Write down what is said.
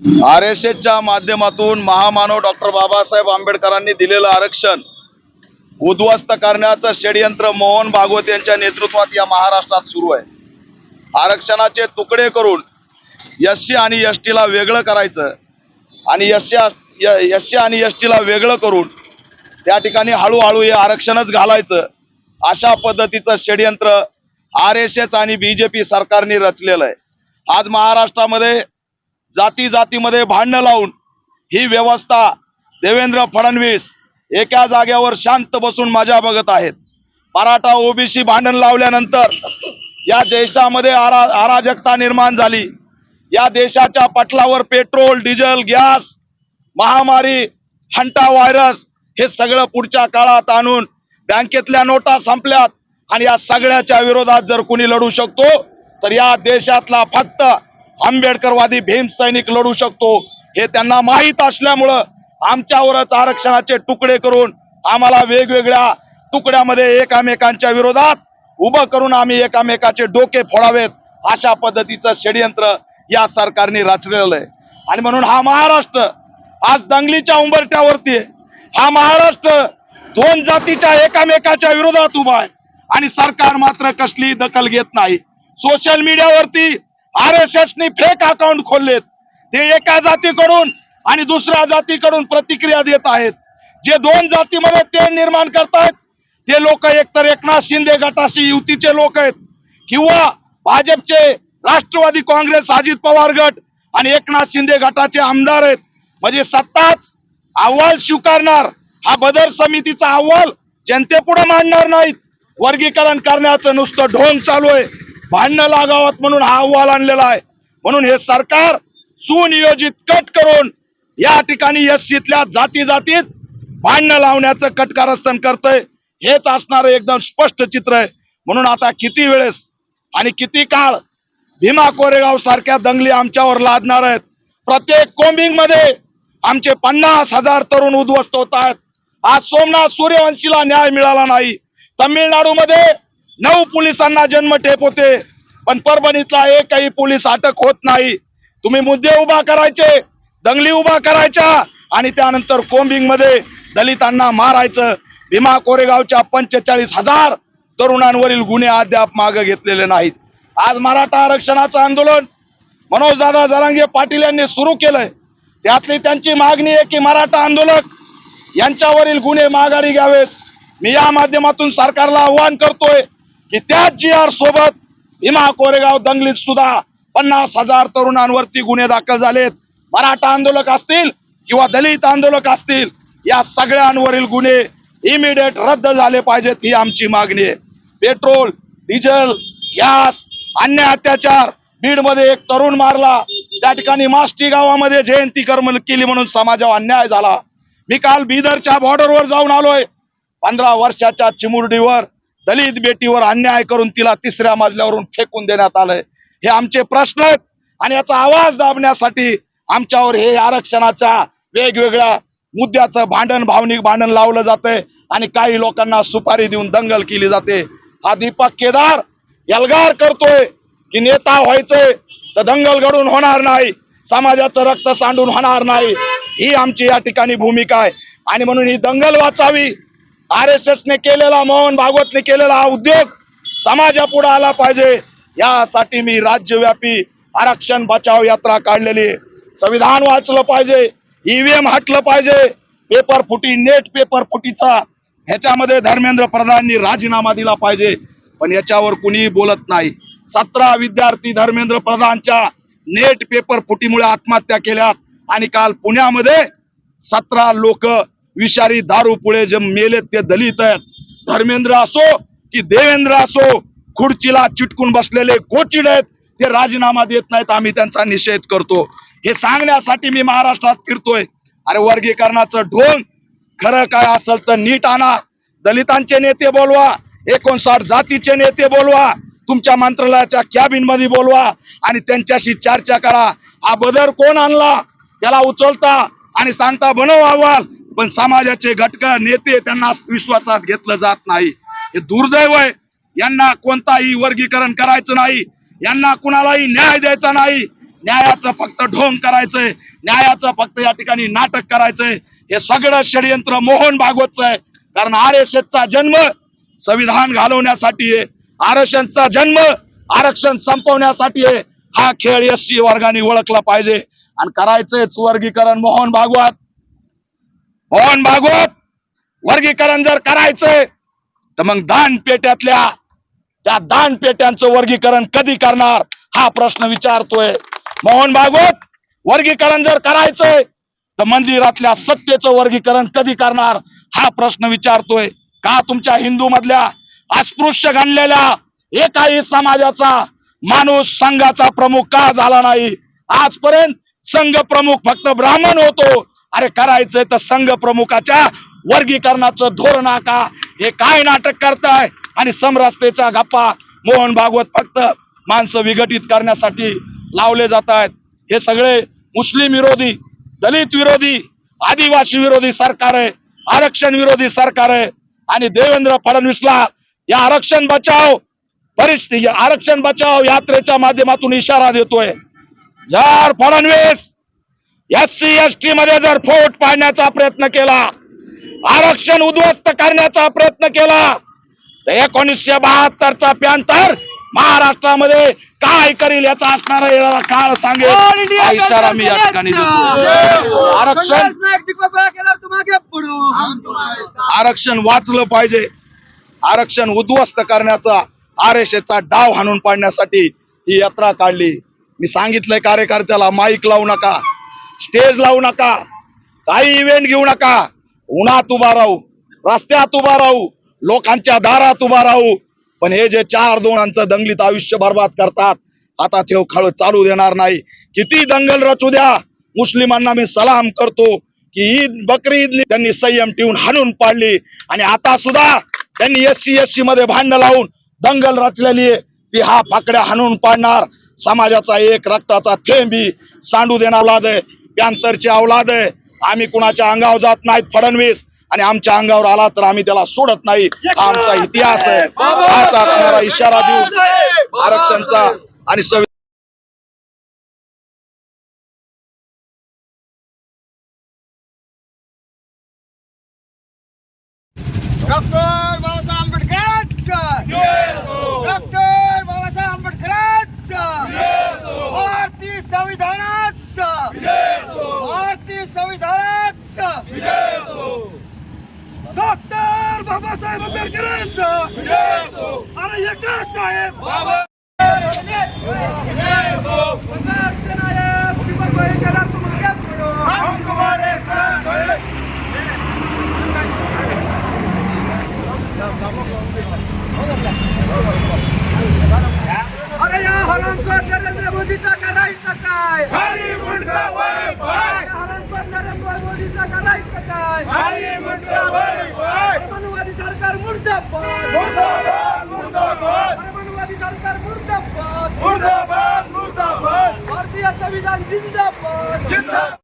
RSSच्या माध्यमातून महामानव डॉक्टर बाबासाहेब आंबेडकरांनी दिलेलं आरक्षण उद्ध्वस्त करण्याचं षडयंत्र मोहन भागवत यांच्या नेतृत्वात या महाराष्ट्रात सुरू आहे। आरक्षणाचे तुकडे करून SC आणि ST ला वेगळं करायचं आणि SC आणि ST ला वेगळं करून त्या ठिकाणी हळूहळू हे आरक्षणच घालायचं, अशा पद्धतीचं षडयंत्र RSS आणि BJP सरकारने रचलेलं आहे। आज महाराष्ट्रामध्ये जाती जातीमध्ये भांडण लावून ही व्यवस्था देवेंद्र फडणवीस एका जागेवर शांत बसून मजा बघत आहेत। मराठा OBC भांडण लावल्यानंतर या देशामध्ये अराजकता निर्माण झाली। या देशाच्या पटलावर पेट्रोल, डिझेल, गॅस, महामारी, हंटा व्हायरस हे सगळं पुढच्या काळात आणून बँकेतल्या नोटा संपल्यात आणि या सगळ्याच्या विरोधात जर कोणी लढू शकतो तर या देशातला फक्त आंबेडकरवादी भीम सैनिक लढू शकतो। हे त्यांना माहीत असल्यामुळं आमच्यावरच आरक्षणाचे तुकडे करून आम्हाला वेगवेगळ्या तुकड्यामध्ये एकमेकांच्या विरोधात उभं करून आम्ही एकमेकाचे डोके फोडावेत, अशा पद्धतीचं षडयंत्र या सरकारने रचलेलं आहे। आणि म्हणून हा महाराष्ट्र आज दंगलीच्या उंबरठ्यावरती आहे। हा महाराष्ट्र दोन जातीच्या एकमेकाच्या विरोधात उभा आहे आणि सरकार मात्र कसली दखल घेत नाही। सोशल मीडियावरती RSSने फेक अकाउंट खोललेत, ते एका जातीकडून आणि दुसऱ्या जातीकडून प्रतिक्रिया देत आहेत। जे दोन जातीमध्ये ते निर्माण करतायत ते लोक एकतर एकनाथ शिंदे गटाशी युतीचे लोक आहेत किंवा भाजपचे राष्ट्रवादी काँग्रेस अजित पवार गट आणि एकनाथ शिंदे गटाचे आमदार आहेत। म्हणजे सत्ताच अहवाल स्वीकारणार, हा बदर समितीचा अहवाल जनतेपुढे मांडणार नाहीत। वर्गीकरण करण्याचं नुसतं ढोंग चालू आहे, भांडणं लागावत म्हणून हा अहवाल आणलेला आहे। म्हणून हे सरकार सुनियोजित कट करून या ठिकाणी SCतल्या जाती जातीत भांडणं लावण्याचं कटकारस्थान करतंय। हेच असणारं एकदम स्पष्ट चित्र आहे। म्हणून आता किती वेळेस आणि किती काळ भीमा कोरेगाव सारख्या दंगली आमच्यावर लादणार आहेत। प्रत्येक कोम्बिंग मध्ये आमचे 50,000 तरुण उद्ध्वस्त होत आहेत। आज सोमनाथ सूर्यवंशीला न्याय मिळाला नाही। तमिळनाडूमध्ये 9 पोलिसांना जन्मठेप होते, पण परभणीतला एकही पोलीस अटक होत नाही। तुम्ही मुद्दे उभा करायचे, दंगली उभा करायच्या आणि त्यानंतर कोम्बिंग मध्ये दलितांना मारायचं। भीमा कोरेगावच्या 45,000 तरुणांवरील गुन्हे अद्याप मागे घेतलेले नाहीत। आज मराठा आरक्षणाचं आंदोलन मनोजदादा जरांगे पाटील यांनी सुरू केलंय। त्यातली त्यांची मागणी आहे की मराठा आंदोलक यांच्यावरील गुन्हे माघारी घ्यावेत। मी या माध्यमातून सरकारला आवाहन करतोय की त्याच GR सोबत भीमा कोरेगाव दंगलीत सुद्धा 50,000 तरुणांवरती गुन्हे दाखल झालेत। मराठा आंदोलक असतील किंवा दलित आंदोलक असतील, या सगळ्यांवरील गुन्हे इमिडिएट रद्द झाले पाहिजेत, ही आमची मागणी आहे। पेट्रोल, डिझेल, गॅस, अन्य अत्याचार, बीडमध्ये एक तरुण मारला, त्या ठिकाणी माष्टी गावामध्ये जयंती कर्म केली म्हणून समाजावर अन्याय झाला। मी काल बिदरच्या बॉर्डरवर जाऊन आलोय। 15 वर्षाच्या चिमुरडीवर दलित बेटीवर अन्याय करून तिला 3ऱ्या मजल्यावरून फेकून देण्यात आलंय। हे आमचे प्रश्न आहेत आणि याचा आवाज दाबण्यासाठी आमच्यावर हे आरक्षणाच्या वेगवेगळ्या मुद्द्याचं भावनिक भांडण लावलं जातंय आणि काही लोकांना सुपारी देऊन दंगल केली जाते। हा दीपक केदार एल्गार करतोय की नेता व्हायचंय तर दंगल घडून होणार नाही, समाजाचं रक्त सांडून होणार नाही, ही आमची या ठिकाणी भूमिका आहे। आणि म्हणून ही दंगल वाचावी, RSSने केलेला, मोहन भागवतने केलेला हा उद्योग समाजापुढे आला पाहिजे, यासाठी मी राज्यव्यापी आरक्षण बचाव यात्रा काढलेली आहे। संविधान वाचलं पाहिजे, EVM हटलं पाहिजे, पेपर फुटी, नेट पेपर फुटीचा ह्याच्यामध्ये धर्मेंद्र प्रधाननी राजीनामा दिला पाहिजे, पण याच्यावर कुणी बोलत नाही। 17 विद्यार्थी धर्मेंद्र प्रधानच्या नेट पेपर फुटीमुळे आत्महत्या केल्या आणि काल पुण्यामध्ये 17 लोक विषारी दारू पुढे जे मेलेत ते दलित आहेत। धर्मेंद्र असो की देवेंद्र असो, खुर्चीला चिटकून बसलेले गोचिड आहेत, ते राजीनामा देत नाहीत, आम्ही त्यांचा निषेध करतो। हे सांगण्यासाठी मी महाराष्ट्रात फिरतोय। अरे वर्गीकरणाचं ढोंग खरं काय असेल तर नीट आणा, दलितांचे नेते बोलवा, 59 जातीचे नेते बोलवा, तुमच्या मंत्रालयाच्या कॅबिन मध्ये बोलवा आणि त्यांच्याशी चर्चा करा। हा बदर कोण आणला त्याला उचलता आणि सांगता बनव अहवाल, पण समाजाचे घटक नेते त्यांना विश्वासात घेतलं जात नाही। हे दुर्दैव आहे। यांना कोणताही वर्गीकरण करायचं नाही, यांना कुणालाही न्याय द्यायचा नाही। न्यायाचं फक्त ढोंग करायचंय, न्यायाचं फक्त या ठिकाणी नाटक करायचंय. हे सगळं षडयंत्र मोहन भागवतचं आहे. कारण RSSचा जन्म संविधान घालवण्यासाठी आहे, आरक्षणचा जन्म आरक्षण संपवण्यासाठी आहे. हा खेळ SC वर्गाने ओळखला पाहिजे आणि करायचंच वर्गीकरण. मोहन भागवत वर्गीकरण जर करायचंय तर मग दानपेट्यातल्या त्या दानपेट्यांचं वर्गीकरण कधी करणार हा प्रश्न विचारतोय. मोहन भागवत वर्गीकरण जर करायचंय तर मंदिरातल्या सत्तेचं वर्गीकरण कधी करणार हा प्रश्न विचारतोय. का तुमच्या हिंदू मधल्या अस्पृश्य गणलेल्या एकाही समाजाचा माणूस संघाचा प्रमुख का झाला नाही? आजपर्यंत संघ प्रमुख फक्त ब्राह्मण होतो. अरे करायचंय तर संघ प्रमुखाच्या वर्गीकरणाचं धोरण का? हे काय नाटक करताय? आणि समरसतेच्या गप्पा मोहन भागवत फक्त माणसं विघटित करण्यासाठी लावले जात आहेत. हे सगळे मुस्लिम विरोधी, दलित विरोधी, आदिवासी विरोधी सरकार आहे, आरक्षण विरोधी सरकार आहे. आणि देवेंद्र फडणवीसला या आरक्षण बचाव यात्रेच्या माध्यमातून इशारा देतोय. जर फडणवीस SC ST मध्ये जर फूट पाडण्याचा प्रयत्न केला, आरक्षण उद्ध्वस्त करण्याचा प्रयत्न केला तर 1972चा पॅंथर महाराष्ट्रामध्ये काय करील याचा असणारा काळ सांगेल हा इशारा मी या ठिकाणी देतो. आरक्षण वाचलं पाहिजे. आरक्षण उद्ध्वस्त करण्याचा RSSचा डाव हाणून पाडण्यासाठी ही यात्रा काढली. मी सांगितलंय कार्यकर्त्याला, माईक लावू नका, स्टेज लावू नका, काही इव्हेंट घेऊ नका. उन्हात उभा राहू, रस्त्यात उभा राहू, लोकांच्या दारात उभा राहू. पण हे जे 4-2 दंगलीत आयुष्य बर्बाद करतात, आता ते खळ चालू देणार नाही. किती दंगल रचू द्या. मुस्लिमांना मी सलाम करतो की ईद बकरी ईद त्यांनी संयम ठेवून हाणून पाडली आणि आता सुद्धा त्यांनी SC SC मध्ये भांडण लावून दंगल रचलेली आहे. ती हा फाकड्या हाणून पाडणार. समाजाचा एक रक्ताचा थेंबी सांडू देणार औलाद आहे, पॅंथरची औलाद आहे. आम्ही कुणाच्या अंगावर जात नाहीत. फडणवीस आणि आमच्या अंगावर आला तर आम्ही त्याला सोडत नाही. हा आमचा इतिहास आहे. हाच असणारा इशारा देऊ आरक्षणचा आणि डॉक्टर बाबासाहेब आंबेडकरांचा डॉक्टर बाबासाहेब आंबेडकरांचा भारतीय संविधानाचा भारतीय संविधानाचा डॉक्टर बाबासाहेब आंबेडकरांचा अरे हे का साहेब अरे या हरामखोर नरेंद्र मोदीचा करायचं काय? हरामखोर नरेंद्र मोदीचा करायचं काय? मनुवादी सरकार मुर्दाबाद, मनुवादी सरकार मुर्दाबाद, भारतीय संविधान जिंदाबाद.